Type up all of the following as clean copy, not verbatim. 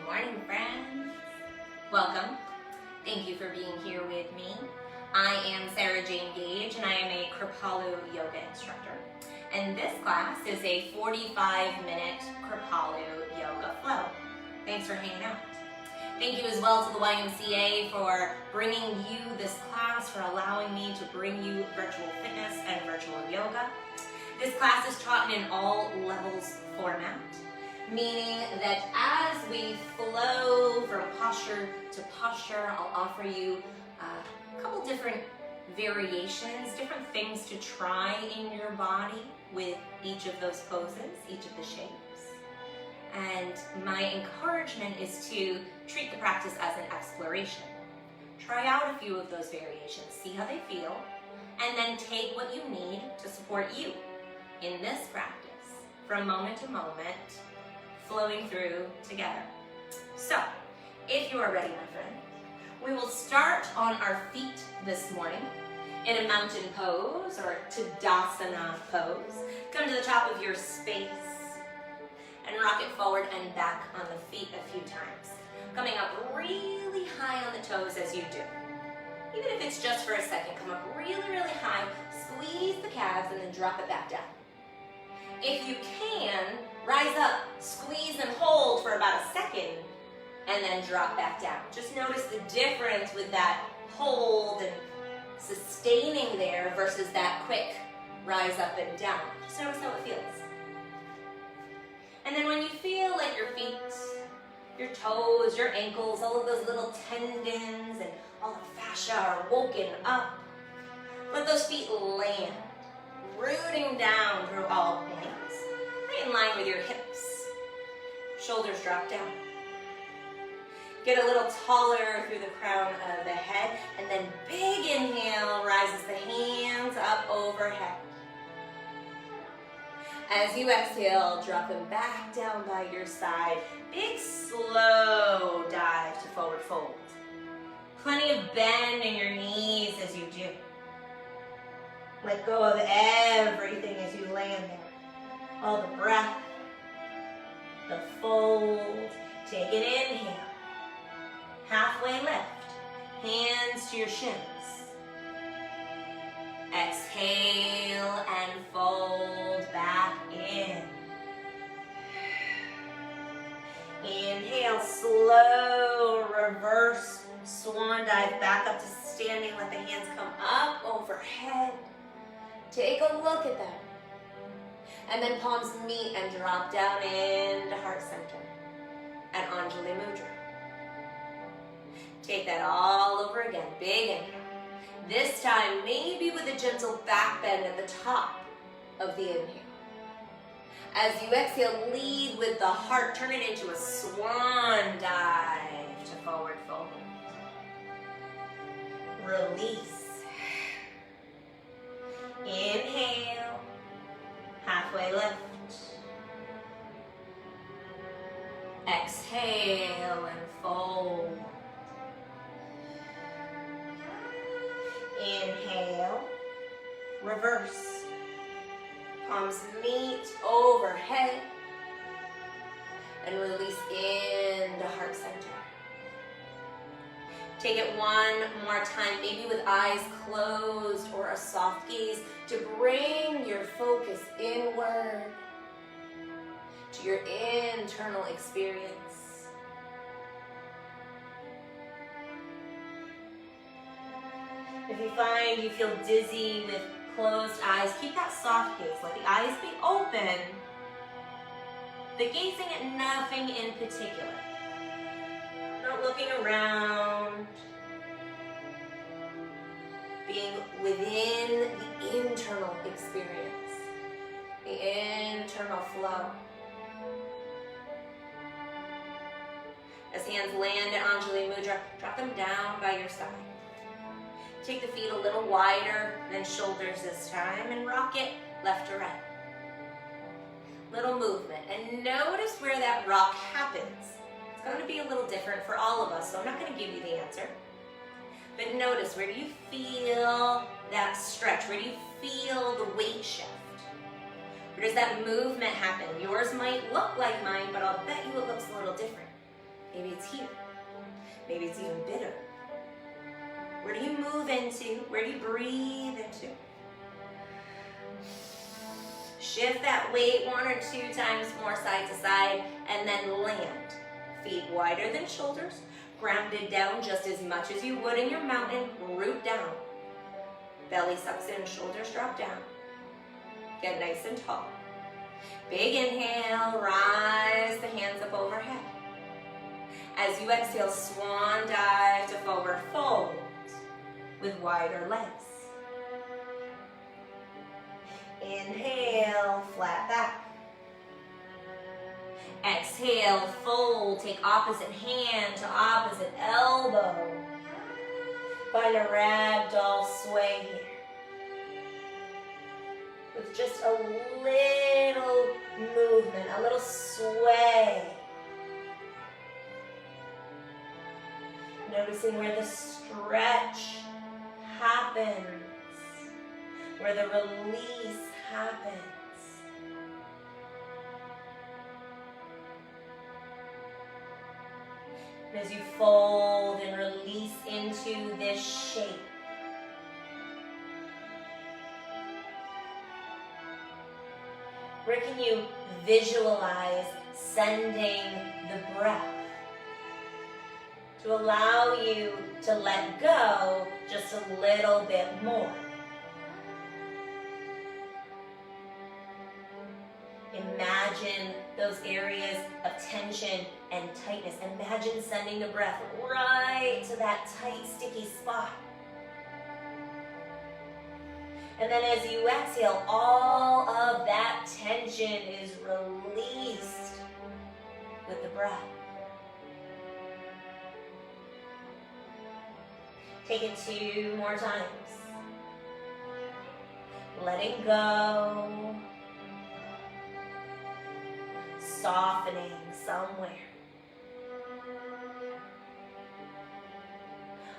morning, friends. Welcome. Thank you for being here with me. I am Sara-Jane Gage, and I am a Kripalu yoga instructor. And this class is a 45-minute Kripalu yoga flow. Thanks for hanging out. Thank you as well to the YMCA for bringing you this class, for allowing me to bring you virtual fitness and virtual yoga. This class is taught in an all levels format, meaning that as we flow from posture to posture, I'll offer you a couple different variations, different things to try in your body with each of those poses, each of the shapes. And my encouragement is to treat the practice as an exploration. Try out a few of those variations, see how they feel, and then take what you need to support you in this practice from moment to moment, flowing through together. So, if you are ready, my friend, we will start on our feet this morning in a mountain pose or Tadasana pose. Come to the top of your space and rock it forward and back on the feet a few times. Coming up really high on the toes as you do. Even if it's just for a second, come up really, really high, squeeze the calves and then drop it back down. If you can, rise up, squeeze and hold for about a second, and then drop back down. Just notice the difference with that hold and sustaining there versus that quick rise up and down. Just notice how it feels. And then when you feel like your feet, your toes, your ankles, all of those little tendons and all the fascia are woken up, let those feet land, rooting down through all points, right in line with your hips. Shoulders drop down. Get a little taller through the crown of the head, and then big inhale rises the hands up overhead. As you exhale, drop them back down by your side. Big slow dive to forward fold. Plenty of bend in your knees as you do. Let go of everything as you land there. All the breath, the fold. Take an inhale. Halfway lift. Hands to your shins. Exhale and fold back in. Inhale, slow, reverse swan dive back up to standing. Let the hands come up overhead. Take a look at them. And then palms meet and drop down into heart center at Anjali Mudra. Take that all over again. Big inhale. This time, maybe with a gentle back bend at the top of the inhale. As you exhale, lead with the heart. Turn it into a swan dive to forward fold. Release. Inhale, halfway lift. Exhale and fold. Inhale, reverse. Palms meet overhead. And release into heart center. Take it one more time, maybe with eyes closed or a soft gaze, to bring your focus inward to your internal experience. If you find you feel dizzy with closed eyes, keep that soft gaze. Let the eyes be open, but gazing at nothing in particular. Not looking around. Being within the internal experience, the internal flow. As hands land at Anjali Mudra, drop them down by your side. Take the feet a little wider than shoulders this time and rock it left to right. Little movement, and notice where that rock happens. It's going to be a little different for all of us, so I'm not going to give you the answer. But notice, where do you feel that stretch? Where do you feel the weight shift? Where does that movement happen? Yours might look like mine, but I'll bet you it looks a little different. Maybe Maybe it's even bitter. Where do you move into? Where do you breathe into? Shift that weight 1 or 2 times more side to side, and then land. Feet wider than shoulders, grounded down just as much as you would in your mountain, root down. Belly sucks in, shoulders drop down. Get nice and tall. Big inhale, rise the hands up overhead. As you exhale, swan dive to forward fold with wider legs. Inhale, flat back. Exhale, fold, take opposite hand to opposite elbow. Find a ragdoll sway here. With just a little movement, a little sway. Noticing where the stretch happens, where the release happens. And as you fold and release into this shape, where can you visualize sending the breath to allow you to let go just a little bit more? Imagine those areas of tension and tightness. Imagine sending the breath right to that tight, sticky spot. And then as you exhale, all of that tension is released with the breath. Take it 2 more times. Letting go. Softening somewhere.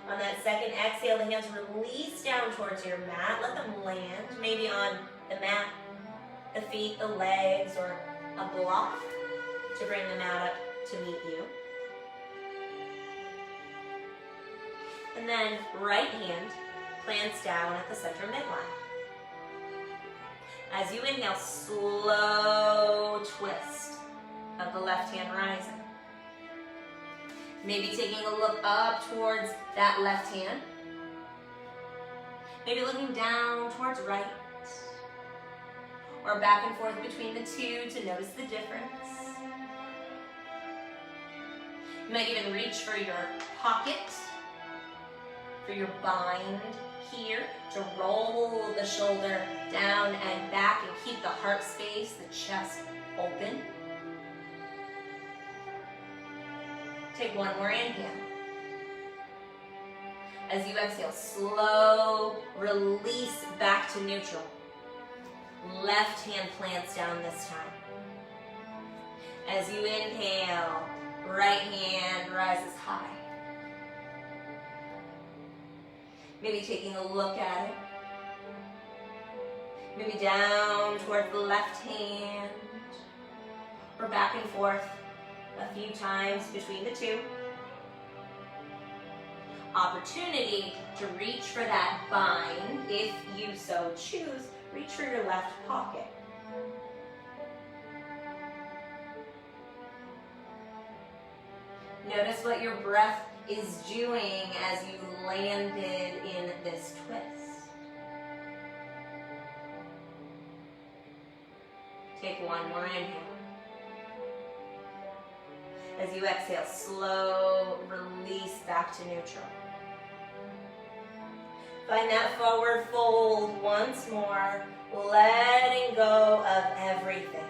On that second exhale, the hands release down towards your mat. Let them land, maybe on the mat, the feet, the legs, or a block to bring the mat up to meet you. And then right hand plants down at the center midline. As you inhale, slow twist of the left hand rising. Maybe taking a look up towards that left hand. Maybe looking down towards right. Or back and forth between the two to notice the difference. You might even reach for your pocket, for your bind here, to roll the shoulder down and back and keep the heart space, the chest open. Take 1 more inhale. As you exhale, slow release back to neutral. Left hand plants down this time. As you inhale, right hand rises high. Maybe taking a look at it. Maybe down toward the left hand, or back and forth a few times between the two. Opportunity to reach for that bind, if you so choose. Reach for your left pocket. Notice what your breath is doing as you landed in this twist. Take 1 more inhale. As you exhale, slow release back to neutral. Find that forward fold once more, letting go of everything.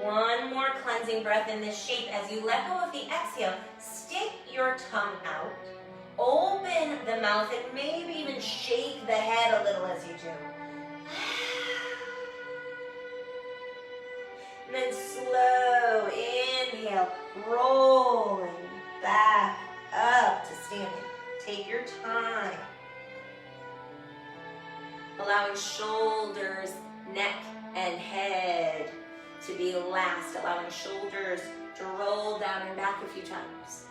1 more cleansing breath in this shape. As you let go of the exhale, stick your tongue out, open the mouth, and maybe even shake the head a little as you do. And then slow inhale, rolling back up to standing. Take your time. Allowing shoulders, neck, and head to be last, allowing shoulders to roll down and back a few times.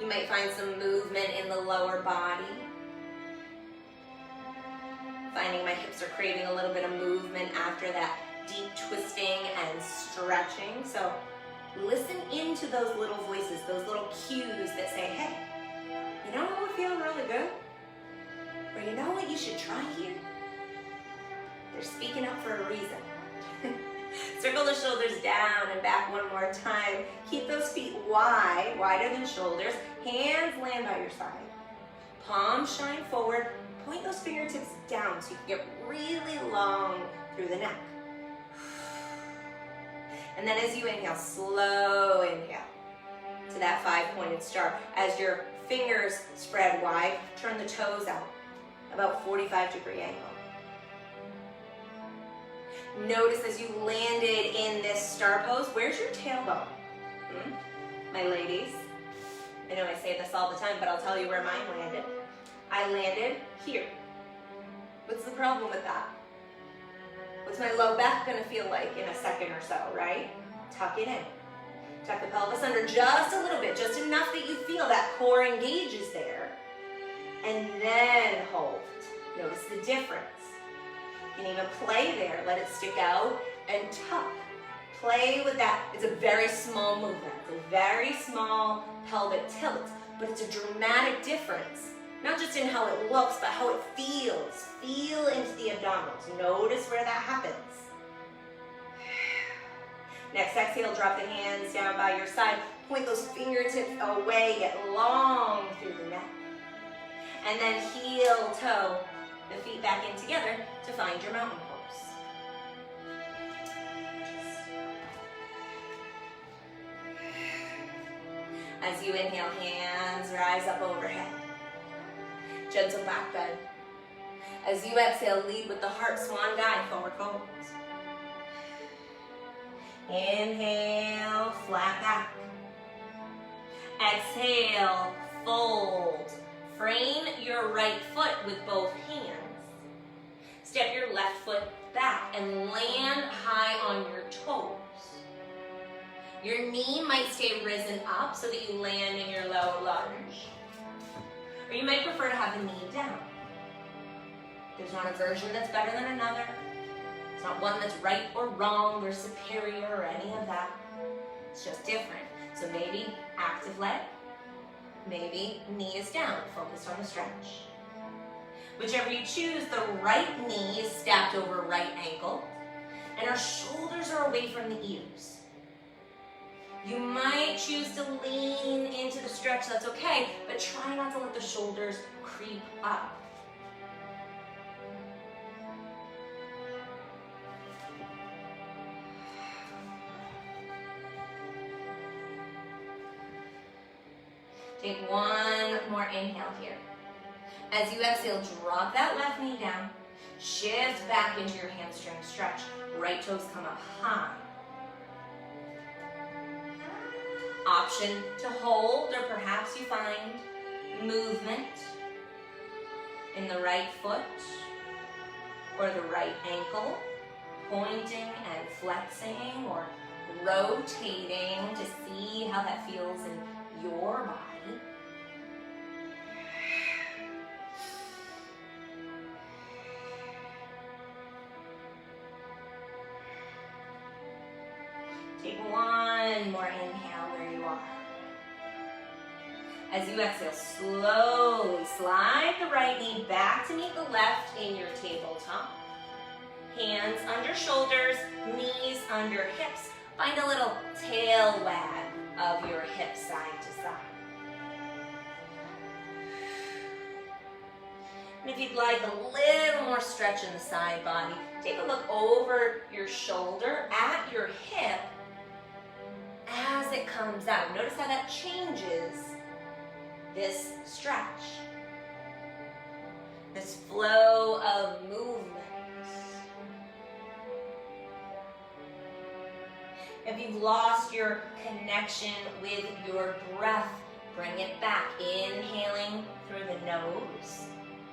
You might find some movement in the lower body. Finding my hips are craving a little bit of movement after that deep twisting and stretching. So listen into those little voices, those little cues that say, hey, you know what would feel really good? Or you know what you should try here? They're speaking up for a reason. Circle the shoulders down and back one more time. Keep those feet wide, wider than shoulders. Hands land by your side. Palms shine forward. Point those fingertips down so you can get really long through the neck. And then as you inhale, slow inhale to that 5-pointed star. As your fingers spread wide, turn the toes out, about 45-degree angle. Notice as you landed in this star pose, where's your tailbone? My ladies, I know I say this all the time, but I'll tell you where mine landed. I landed here. What's the problem with that? What's my low back gonna feel like in a second or so, right? Tuck it in. Tuck the pelvis under just a little bit, just enough that you feel that core engages there. And then hold. Notice the difference. You can even play there, let it stick out and tuck. Play with that. It's a very small movement. It's a very small pelvic tilt, but it's a dramatic difference. Not just in how it looks, but how it feels. Feel into the abdominals. Notice where that happens. Next exhale, drop the hands down by your side. Point those fingertips away, get long through the neck. And then heel toe the feet back in together to find your mountain pose. As you inhale, hands rise up overhead. Gentle back bend. As you exhale, lead with the heart swan dive, forward fold. Inhale, flat back. Exhale, fold. Frame your right foot with both hands. Step your left foot back and land high on your toes. Your knee might stay risen up so that you land in your low lunge. Or you might prefer to have the knee down. There's not a version that's better than another. It's not one that's right or wrong or superior or any of that. It's just different. So maybe active leg, maybe knee is down, focused on the stretch. Whichever you choose, the right knee is stacked over right ankle, and our shoulders are away from the ears. You might choose to lean into the stretch, that's okay, but try not to let the shoulders creep up. Take one more inhale here. As you exhale, drop that left knee down. Shift back into your hamstring stretch. Right toes come up high. Option to hold, or perhaps you find movement in the right foot or the right ankle, pointing and flexing or rotating to see how that feels in your body. Take one more inhale where you are. As you exhale, slowly slide the right knee back to meet the left in your tabletop. Hands under shoulders, knees under hips. Find a little tail wag of your hips side to side. And if you'd like a little more stretch in the side body, take a look over your shoulder at your hip as it comes out. Notice how that changes this stretch, this flow of movement. If you've lost your connection with your breath, bring it back. Inhaling through the nose,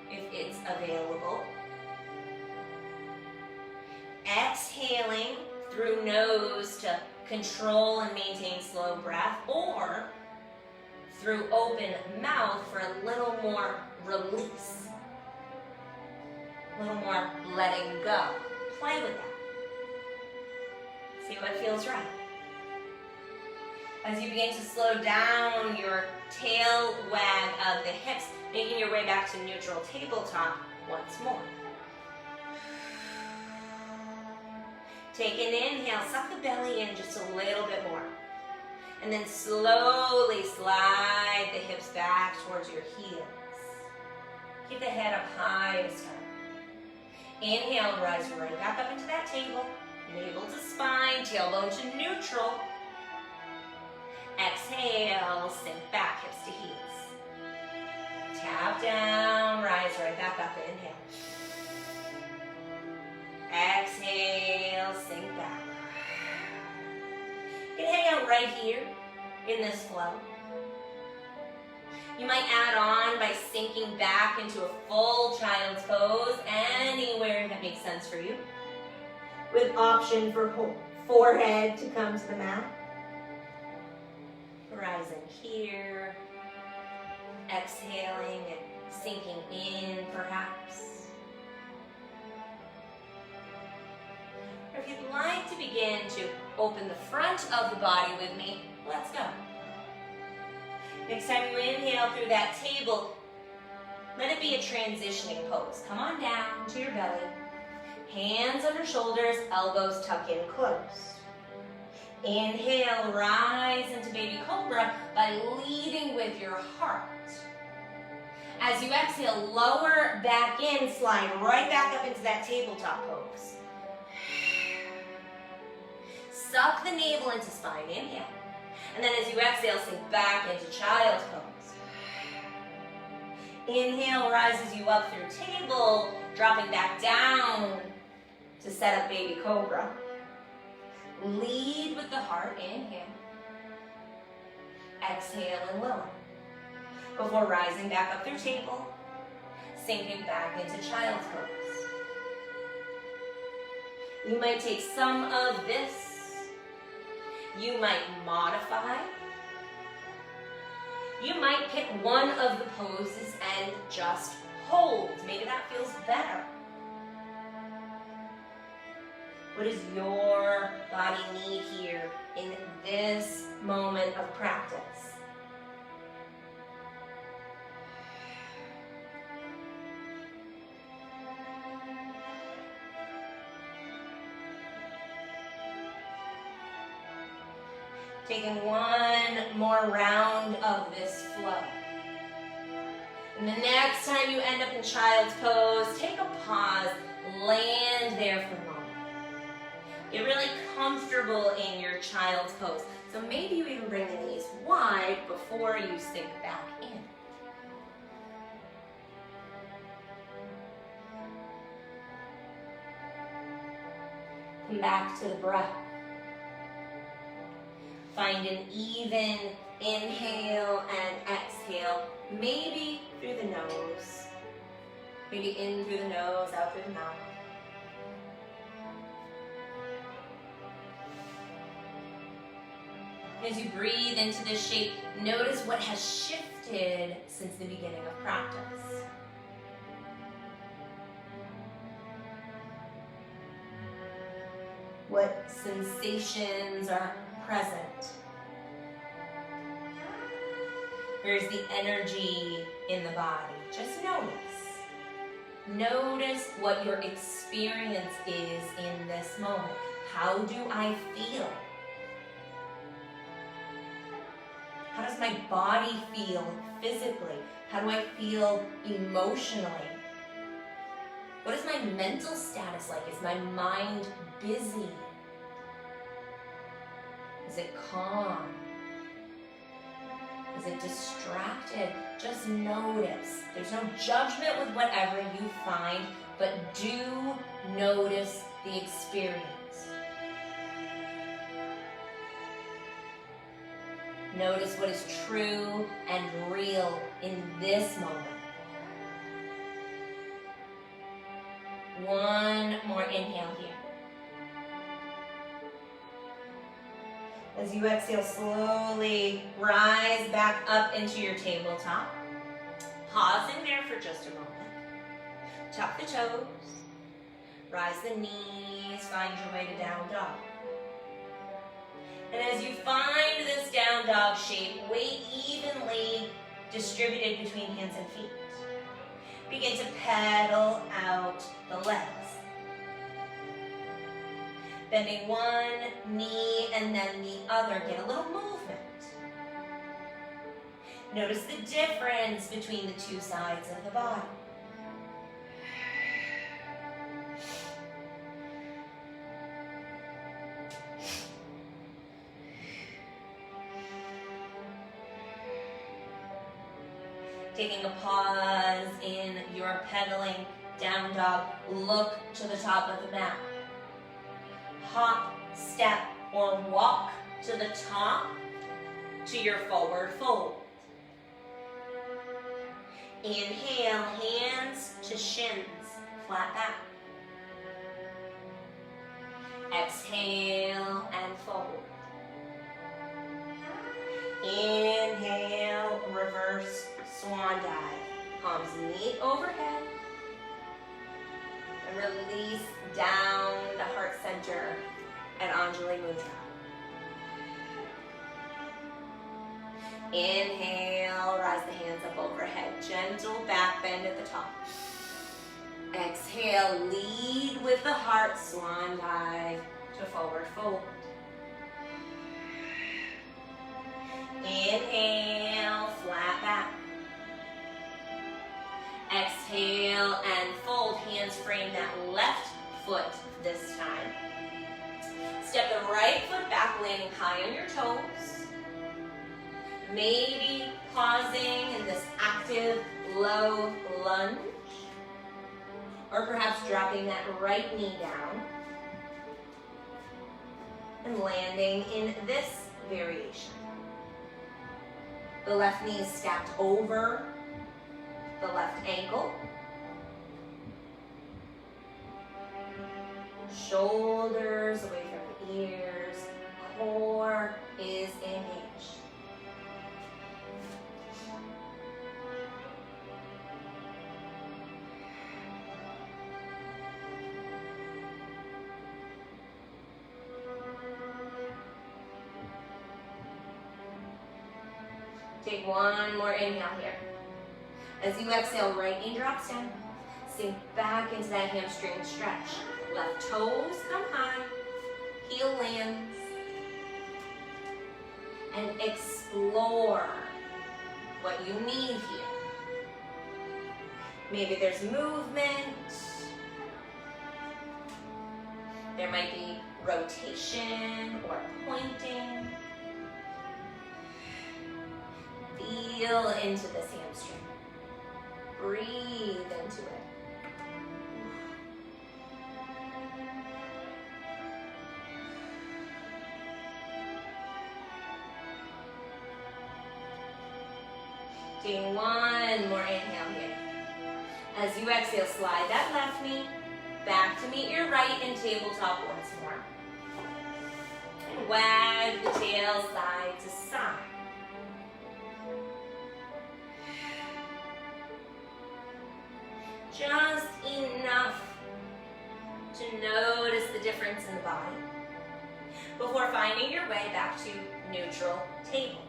if it's available. Exhaling through nose to control and maintain slow breath, or through open mouth for a little more release, a little more letting go. Play with that. See what feels right. As you begin to slow down your tail wag of the hips, making your way back to neutral tabletop once more. Take an inhale, suck the belly in just a little bit more. And then slowly slide the hips back towards your heels. Keep the head up high this time. Inhale, rise right back up into that table. Navel to spine, tailbone to neutral. Exhale, sink back, hips to heels. Tap down, rise right back up, inhale. Exhale, sink back. You can hang out right here in this flow. You might add on by sinking back into a full child's pose anywhere that makes sense for you, with option for forehead to come to the mat. Rising here, exhaling and sinking in perhaps. Or if you'd like to begin to open the front of the body with me, let's go. Next time you inhale through that table, let it be a transitioning pose. Come on down to your belly. Hands under shoulders, elbows tuck in close. Inhale, rise into baby cobra by leading with your heart. As you exhale, lower back in, slide right back up into that tabletop pose. Suck the navel into spine, inhale. And then as you exhale, sink back into child's pose. Inhale rises you up through table, dropping back down to set up baby cobra. Lead with the heart, inhale. Exhale and lower. Before rising back up through table, sinking back into child's pose. You might take some of this. You might modify. You might pick one of the poses and just hold. Maybe that feels better. What does your body need here in this moment of practice? Taking one more round of this flow. And the next time you end up in child's pose, take a pause, land there for a moment. Get really comfortable in your child's pose. So maybe you even bring the knees wide before you sink back in. Come back to the breath. Find an even inhale and exhale, maybe through the nose. Maybe in through the nose, out through the mouth. As you breathe into this shape, notice what has shifted since the beginning of practice. What sensations are present? Where's the energy in the body? Just notice. Notice what your experience is in this moment. How do I feel? How does my body feel physically? How do I feel emotionally? What is my mental status like? Is my mind busy? Is it calm? Is it distracted? Just notice. There's no judgment with whatever you find, but do notice the experience. Notice what is true and real in this moment. One more inhale here. As you exhale, slowly rise back up into your tabletop. Pausing there for just a moment. Tuck the toes. Rise the knees. Find your way to down dog. And as you find this down dog shape, weight evenly distributed between hands and feet. Begin to pedal out the legs. Bending one knee and then the other. Get a little movement. Notice the difference between the two sides of the body. Taking a pause in your pedaling down dog, look to the top of the mat. Hop, step, or walk to the top to your forward fold. Inhale, hands to shins, flat back. Exhale and fold. Inhale, reverse swan dive. Palms meet overhead. And release down the heart center at Anjali Mudra. Inhale, rise the hands up overhead. Gentle back bend at the top. Exhale, lead with the heart, swan dive to forward fold. Inhale, flat back. Exhale and fold, hands frame that left foot this time. Step the right foot back, landing high on your toes. Maybe pausing in this active low lunge. Or perhaps dropping that right knee down. And landing in this variation. The left knee is stacked over the left ankle. Shoulders away from the ears. Core is engaged. Take one more inhale here. As you exhale, right knee drops down. Sink back into that hamstring stretch. Left toes come high. Heel lands. And explore what you need here. Maybe there's movement. There might be rotation or pointing. Feel into this hamstring. Breathe into it. Taking one more inhale here. As you exhale, slide that left knee back to meet your right in tabletop once more. And wag the tail side to side. Just enough to notice the difference in the body before finding your way back to neutral table.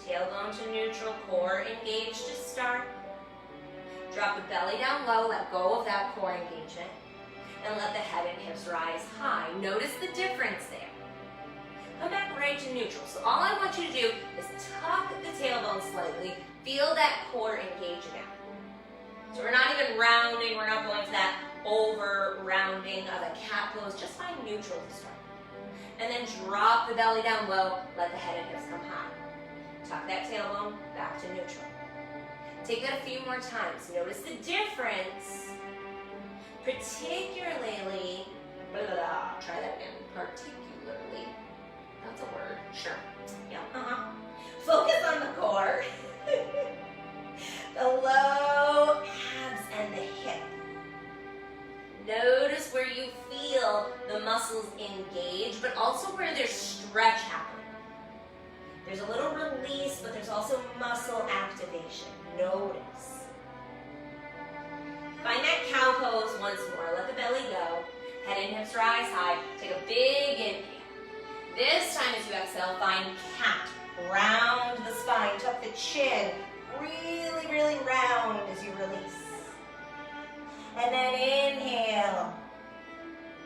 Tailbone to neutral, core engaged to start. Drop the belly down low, let go of that core engagement, and let the head and hips rise high. Notice the difference there. Come back right to neutral. So all I want you to do is tuck the tailbone slightly, feel that core engagement. So we're not even rounding, we're not going to that over rounding of a cat pose, just find neutral to start. And then drop the belly down low, let the head and hips come high. Tuck that tailbone back to neutral. Take that a few more times. Notice the difference, particularly, try that again, particularly, that's a word, sure, yeah, Focus on the core. The low abs and the hip. Notice notice where you feel the muscles engage, but also where there's stretch happening. There's a little release, but there's also muscle activation. Notice. Find that cow pose once more. Let the belly go. Head and hips rise high. Take a big inhale. This time as you exhale, find cat. Round the spine. Tuck the chin. Really, really round as you release. And then inhale.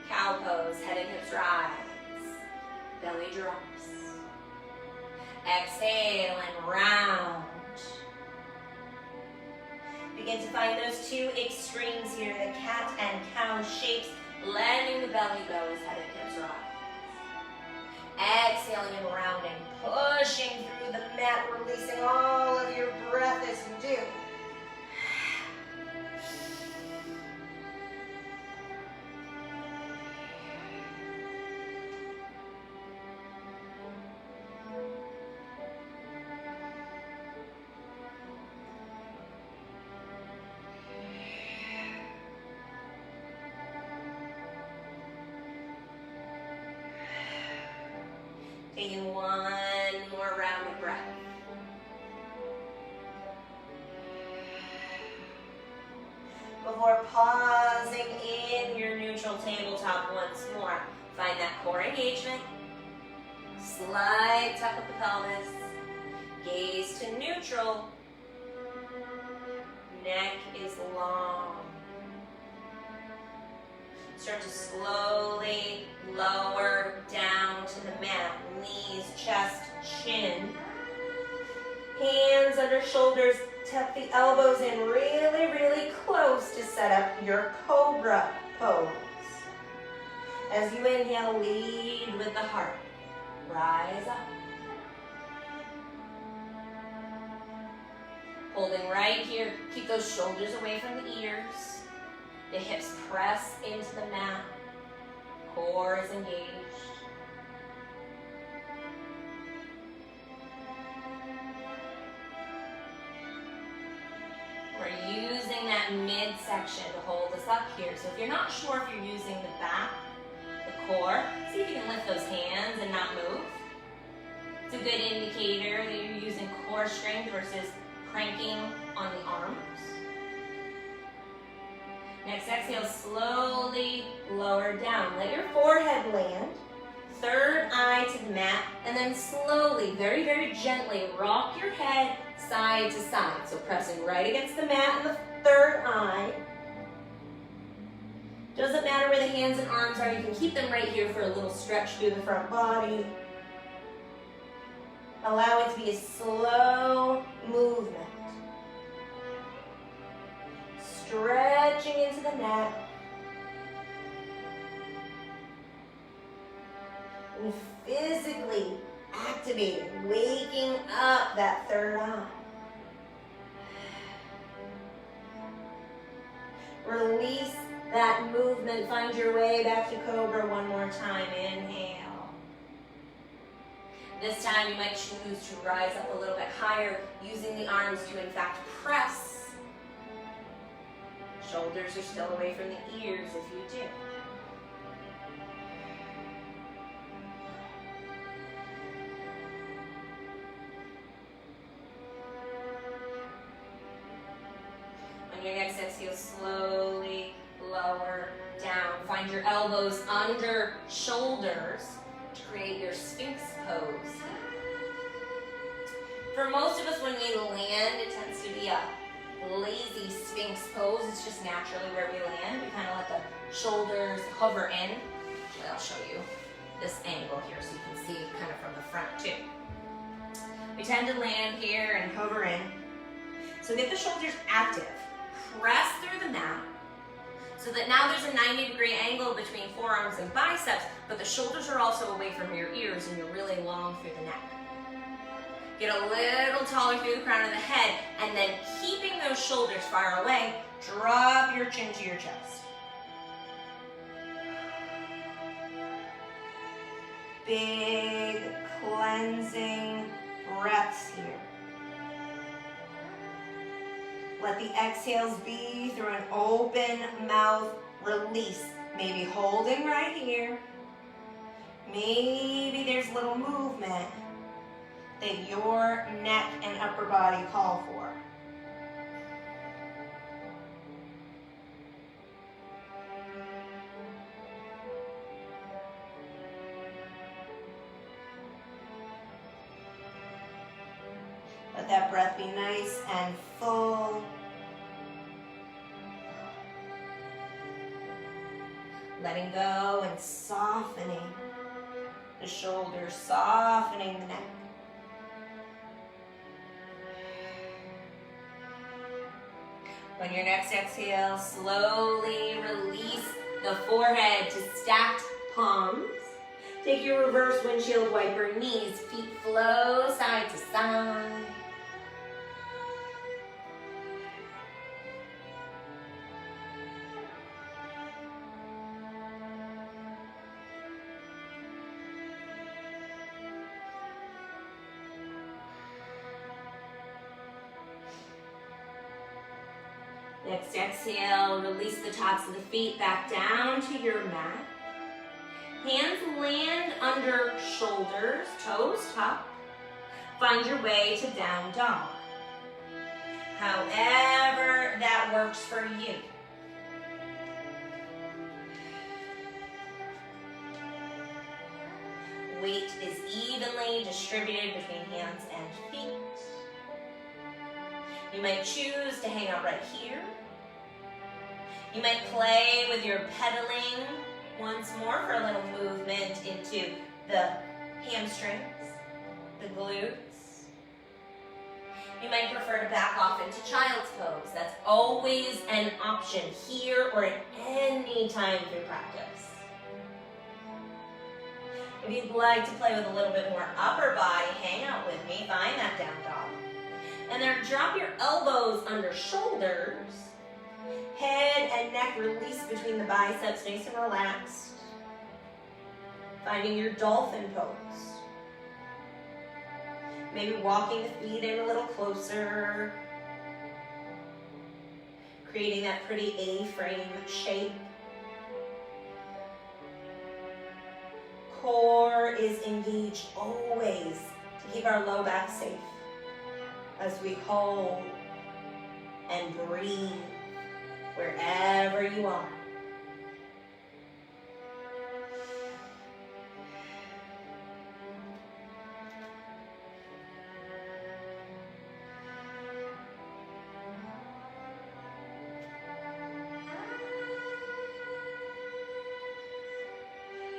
Cow pose. Head and hips rise. Belly drops. Exhale and round. Begin to find those two extremes here, the cat and cow shapes, letting the belly go as head and hips rise. Exhaling and rounding, pushing through the mat, releasing all of your breath as you do. Taking one more round of breath. Before pausing in your neutral tabletop once more, find that core engagement. Slight tuck of the pelvis. Gaze to neutral. Neck is long. Start to slowly lower down to the mat. Knees, chest, chin. Hands under shoulders. Tuck the elbows in really, really close to set up your cobra pose. As you inhale, lead with the heart. Rise up. Holding right here. Keep those shoulders away from the ears. The hips press into the mat. Core is engaged. We're using that midsection to hold us up here. So if you're not sure if you're using the back, the core, see if you can lift those hands and not move. It's a good indicator that you're using core strength versus cranking on the arms. Next exhale, slowly lower down. Let your forehead land, third eye to the mat, and then slowly, very, very gently, rock your head side to side. So pressing right against the mat and the third eye. Doesn't matter where the hands and arms are, you can keep them right here for a little stretch through the front body. Allow it to be a slow movement. Stretching into the neck. And physically activating, waking up that third eye. Release that movement. Find your way back to Cobra one more time. Inhale. This time you might choose to rise up a little bit higher, using the arms to in fact press. Shoulders are still away from the ears if you do. On your next exhale, slowly lower down. Find your elbows under shoulders to create your Sphinx pose. For most of us, when we land, it tends to be a lazy Sphinx pose. It's just naturally where we land. We kind of let the shoulders hover in. Actually, I'll show you this angle here so you can see kind of from the front too. We tend to land here and hover in. So get the shoulders active. Press through the mat so that now there's a 90-degree angle between forearms and biceps, but the shoulders are also away from your ears and you're really long through the neck. Get a little taller through the crown of the head, and then keeping those shoulders far away, drop your chin to your chest. Big cleansing breaths here. Let the exhales be through an open mouth release. Maybe holding right here. Maybe there's a little movement that your neck and upper body call for. Let that breath be nice and full. Letting go and softening the shoulders, softening the neck. On your next exhale, slowly release the forehead to stacked palms. Take your reverse windshield wiper knees, feet flow side to side. Next exhale, release the tops of the feet back down to your mat. Hands land under shoulders, toes tuck. Find your way to down dog. However that works for you. Weight is evenly distributed between hands and feet. You might choose to hang out right here. You might play with your pedaling once more for a little movement into the hamstrings, the glutes. You might prefer to back off into child's pose. That's always an option here or at any time through practice. If you'd like to play with a little bit more upper body, hang out with me, find that down dog. And then drop your elbows under shoulders. Head and neck release between the biceps, nice and relaxed. Finding your dolphin pose. Maybe walking the feet in a little closer. Creating that pretty A-frame shape. Core is engaged always to keep our low back safe as we hold and breathe wherever you are.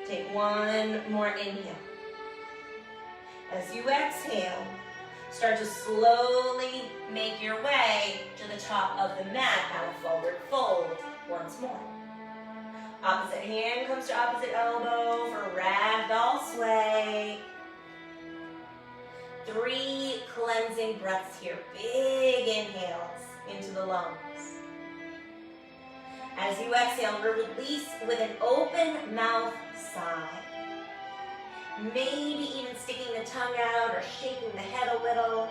Take one more inhale. As you exhale, start to slowly make your way to the top of the mat. Now forward fold once more. Opposite hand comes to opposite elbow for ragdoll sway. 3 cleansing breaths here. Big inhales into the lungs. As you exhale, release with an open mouth sigh. Maybe even sticking the tongue out or shaking the head a little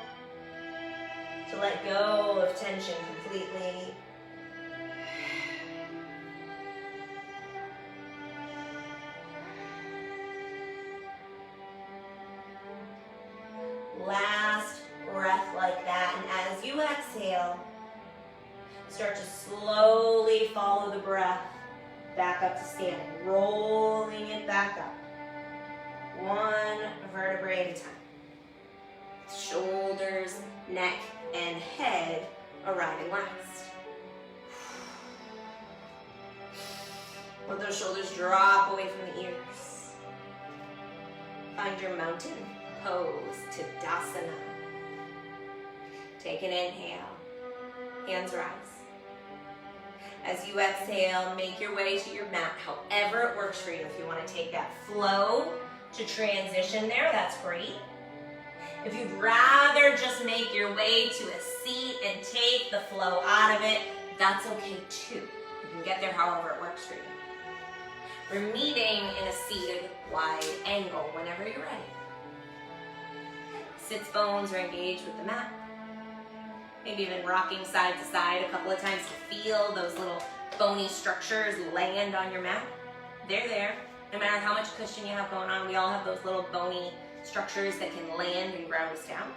to let go of tension completely. Last breath like that, and as you exhale, start to slowly follow the breath back up to standing, rolling it back up. 1 vertebrae at a time. Shoulders, neck, and head arriving last. Let those shoulders drop away from the ears. Find your mountain pose, Tadasana. Take an inhale. Hands rise. As you exhale, make your way to your mat, however it works for you. If you want to take that flow to transition there, that's great. If you'd rather just make your way to a seat and take the flow out of it, that's okay too. You can get there however it works for you. We're meeting in a seated wide angle whenever you're ready. Sits bones are engaged with the mat. Maybe even rocking side to side a couple of times to feel those little bony structures land on your mat. They're there. No matter how much cushion you have going on, we all have those little bony structures that can land and ground us down.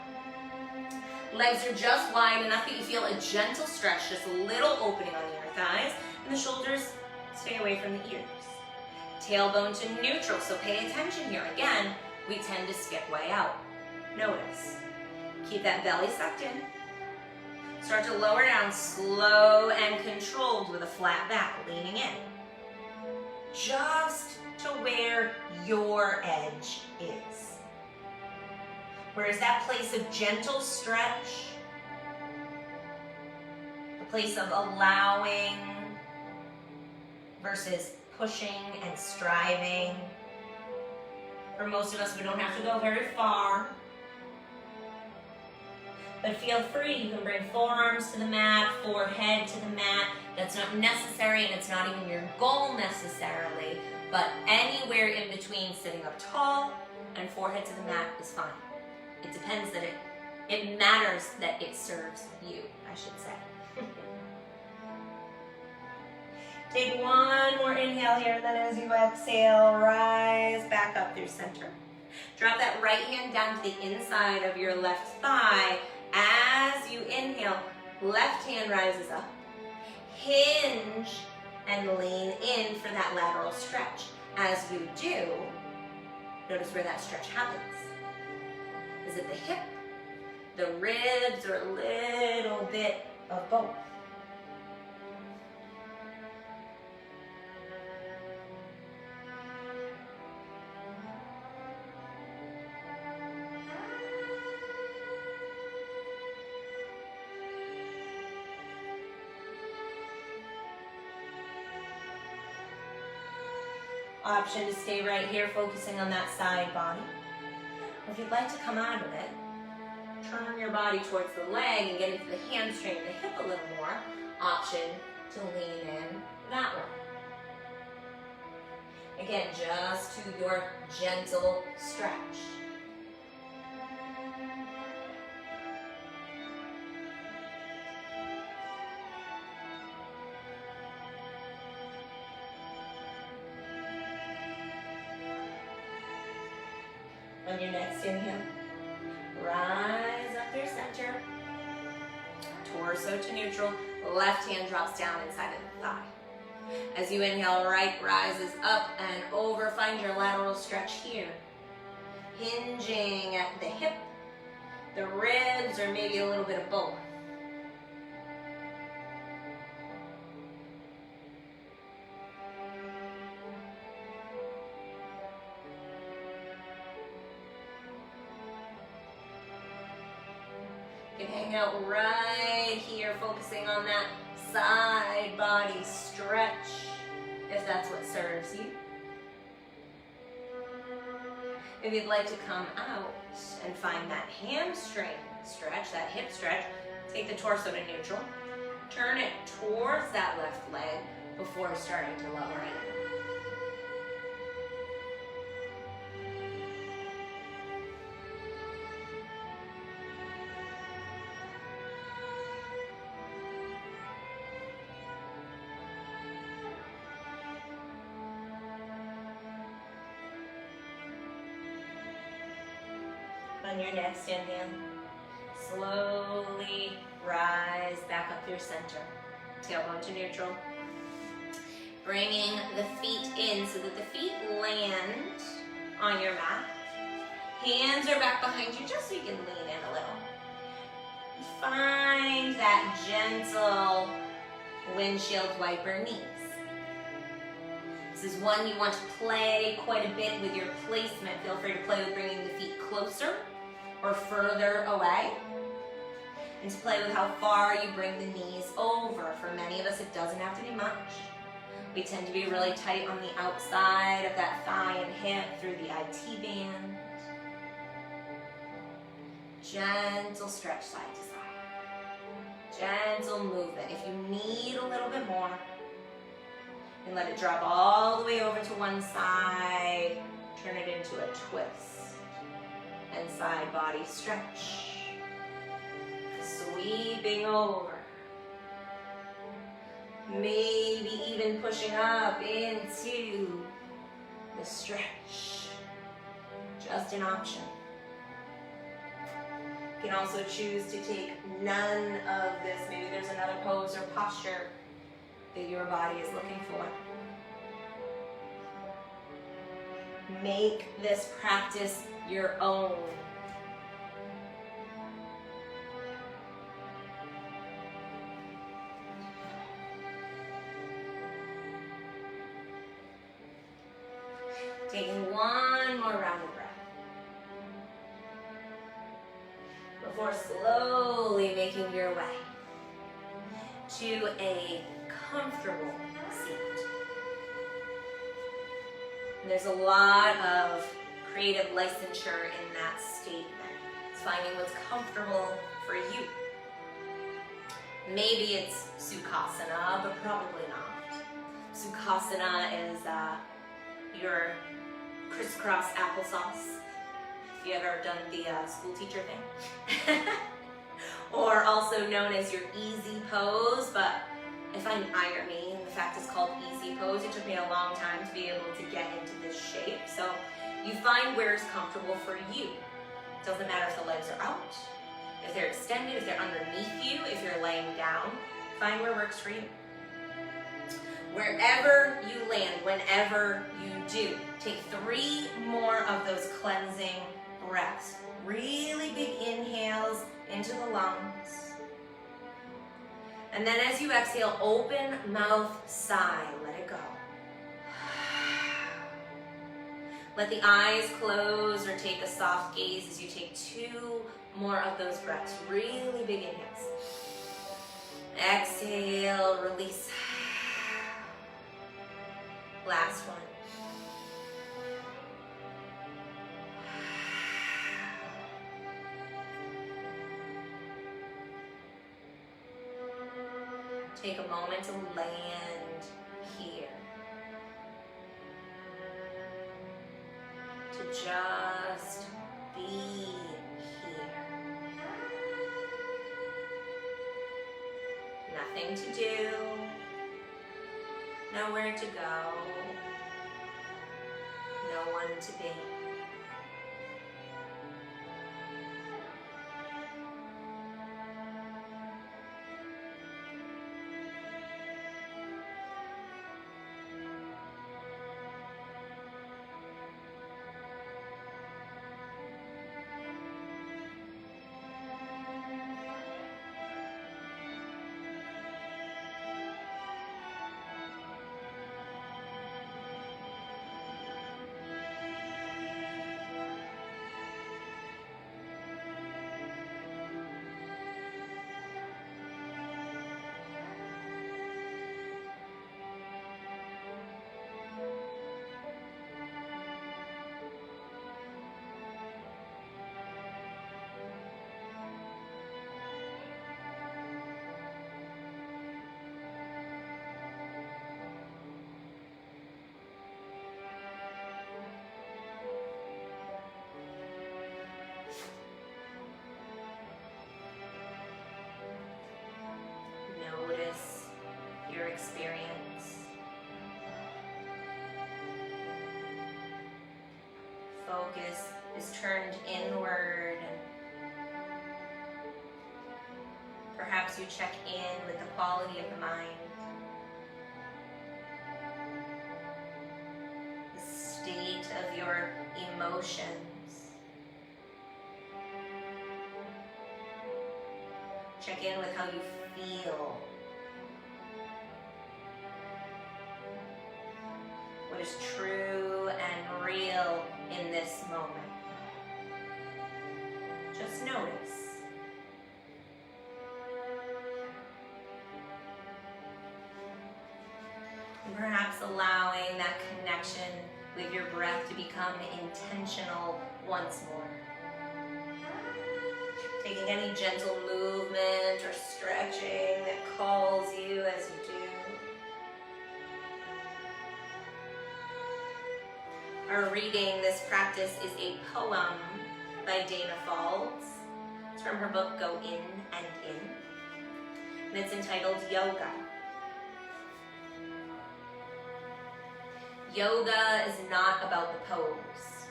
Legs are just wide enough that you feel a gentle stretch, just a little opening on the inner thighs, and the shoulders stay away from the ears. Tailbone to neutral, so pay attention here. Again, we tend to skip way out. Notice. Keep that belly sucked in. Start to lower down, slow and controlled with a flat back, leaning in. Just to where your edge is. Where is that place of gentle stretch? The place of allowing versus pushing and striving. For most of us, we don't have to go very far. But feel free, you can bring forearms to the mat, forehead to the mat. That's not necessary, and it's not even your goal necessarily, but anywhere in between sitting up tall and forehead to the mat is fine. It depends that it matters that it serves you, I should say. Take one more inhale here, then as you exhale, rise back up through center. Drop that right hand down to the inside of your left thigh. As you inhale, left hand rises up. Hinge and lean in for that lateral stretch. As you do, notice where that stretch happens. Is it the hip, the ribs, or a little bit of both? Option to stay right here, focusing on that side body. If you'd like to come out of it, turn your body towards the leg and get into the hamstring, the hip a little more. Option to lean in that way. Again, just to your gentle stretch. On your next inhale, rise up through center, torso to neutral, left hand drops down inside of the thigh. As you inhale, right rises up and over, find your lateral stretch here. Hinging at the hip, the ribs, or maybe a little bit of both. You can hang out right here, focusing on that side body stretch, if that's what serves you. If you'd like to come out and find that hamstring stretch, that hip stretch, take the torso to neutral, turn it towards that left leg before starting to lower it. On your next inhale, slowly rise back up through center. Tailbone to neutral. Bringing the feet in so that the feet land on your mat. Hands are back behind you just so you can lean in a little. Find that gentle windshield wiper knees. This is one you want to play quite a bit with your placement. Feel free to play with bringing the feet closer or further away. And to play with how far you bring the knees over. For many of us, it doesn't have to be much. We tend to be really tight on the outside of that thigh and hip through the IT band. Gentle stretch side to side. Gentle movement. If you need a little bit more, and let it drop all the way over to one side. Turn it into a twist. And side body stretch. Sweeping over. Maybe even pushing up into the stretch. Just an option. You can also choose to take none of this. Maybe there's another pose or posture that your body is looking for. Make this practice your own. Taking one more round of breath. Before slowly making your way to a comfortable seat. And there's a lot of creative licensure in that statement. It's finding what's comfortable for you. Maybe it's Sukhasana, but probably not. Sukhasana is your crisscross applesauce. If you ever done the school teacher thing. Or also known as your easy pose, but I find irony in the fact it's called easy pose. It took me a long time to be able to get into this shape. So you find where is comfortable for you. It doesn't matter if the legs are out, if they're extended, if they're underneath you, if you're laying down. Find where works for you. Wherever you land, whenever you do, take 3 more of those cleansing breaths. Really big inhales into the lungs. And then as you exhale, open mouth, sigh, let it go. Let the eyes close or take a soft gaze as you take 2 more of those breaths. Really big inhales. Exhale, release. Last one. Take a moment to land here. To just be here. Nothing to do. Nowhere to go. No one to be. Experience. Focus is turned inward. Perhaps you check in with the quality of the mind, the state of your emotions. Check in with how you feel. What is true and real in this moment. Just notice. And perhaps allowing that connection with your breath to become intentional once more. Taking any gentle movement or stretching that calls you as you do. Our reading, this practice, is a poem by Dana Falls. It's from her book, Go In and In. And it's entitled Yoga. Yoga is not about the pose.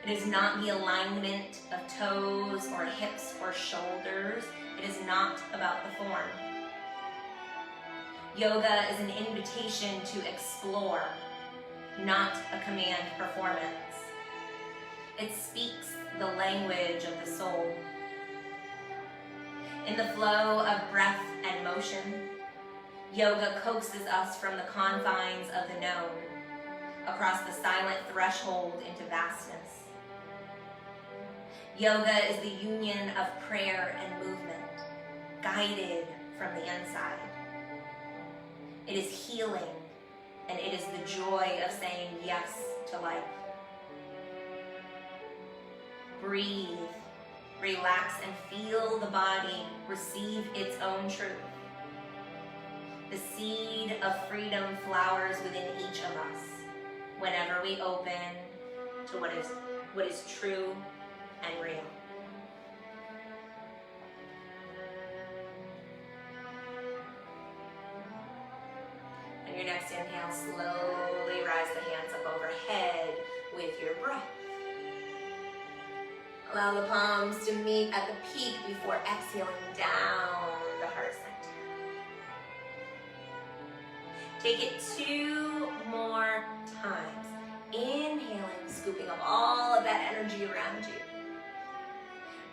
It is not the alignment of toes or hips or shoulders. It is not about the form. Yoga is an invitation to explore, not a command performance. It speaks the language of the soul. In the flow of breath and motion, yoga coaxes us from the confines of the known, across the silent threshold into vastness. Yoga is the union of prayer and movement, guided from the inside. It is healing, and it is the joy of saying yes to life. Breathe, relax, and feel the body receive its own truth. The seed of freedom flowers within each of us whenever we open to what is true and real. On your next inhale, slowly rise the hands up overhead with your breath. Allow the palms to meet at the peak before exhaling down the heart center. Take it 2 more times. Inhaling, scooping up all of that energy around you.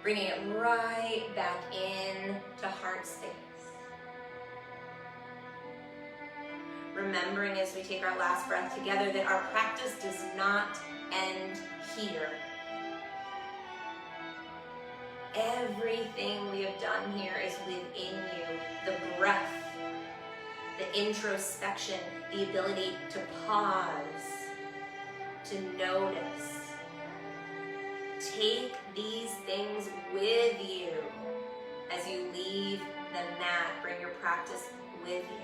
Bringing it right back in to heart space. Remembering as we take our last breath together that our practice does not end here. Everything we have done here is within you. The breath, the introspection, the ability to pause, to notice. Take these things with you as you leave the mat. Bring your practice with you.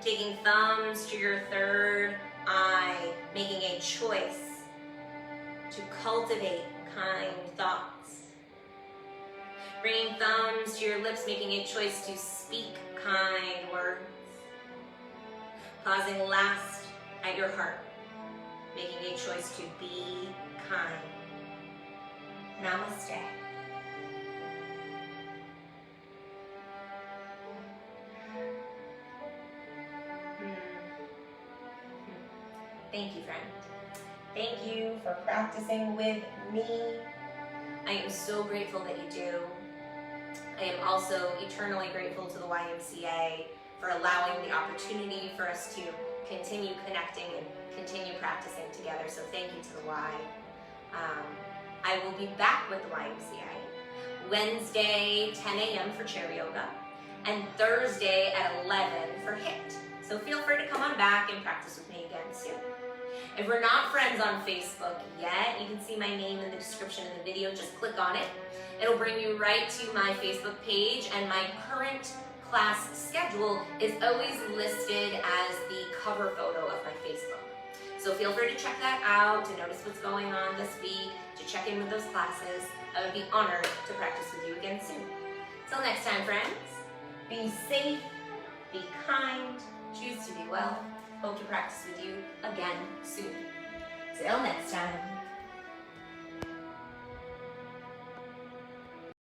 Taking thumbs to your third eye, making a choice to cultivate kind thoughts. Bringing thumbs to your lips, making a choice to speak kind words. Pausing last at your heart, making a choice to be kind. Namaste. Thank you, friend. Thank you for practicing with me. I am so grateful that you do. I am also eternally grateful to the YMCA for allowing the opportunity for us to continue connecting and continue practicing together. So thank you to the Y. I will be back with the YMCA Wednesday, 10 a.m. for chair yoga, and Thursday at 11 for HIIT. So feel free to come on back and practice with me again soon. If we're not friends on Facebook yet, you can see my name in the description of the video. Just click on it. It'll bring you right to my Facebook page, and my current class schedule is always listed as the cover photo of my Facebook. So feel free to check that out, to notice what's going on this week, to check in with those classes. I would be honored to practice with you again soon. Till next time, friends, be safe, be kind, choose to be well. Hope to practice with you again soon. Till next time.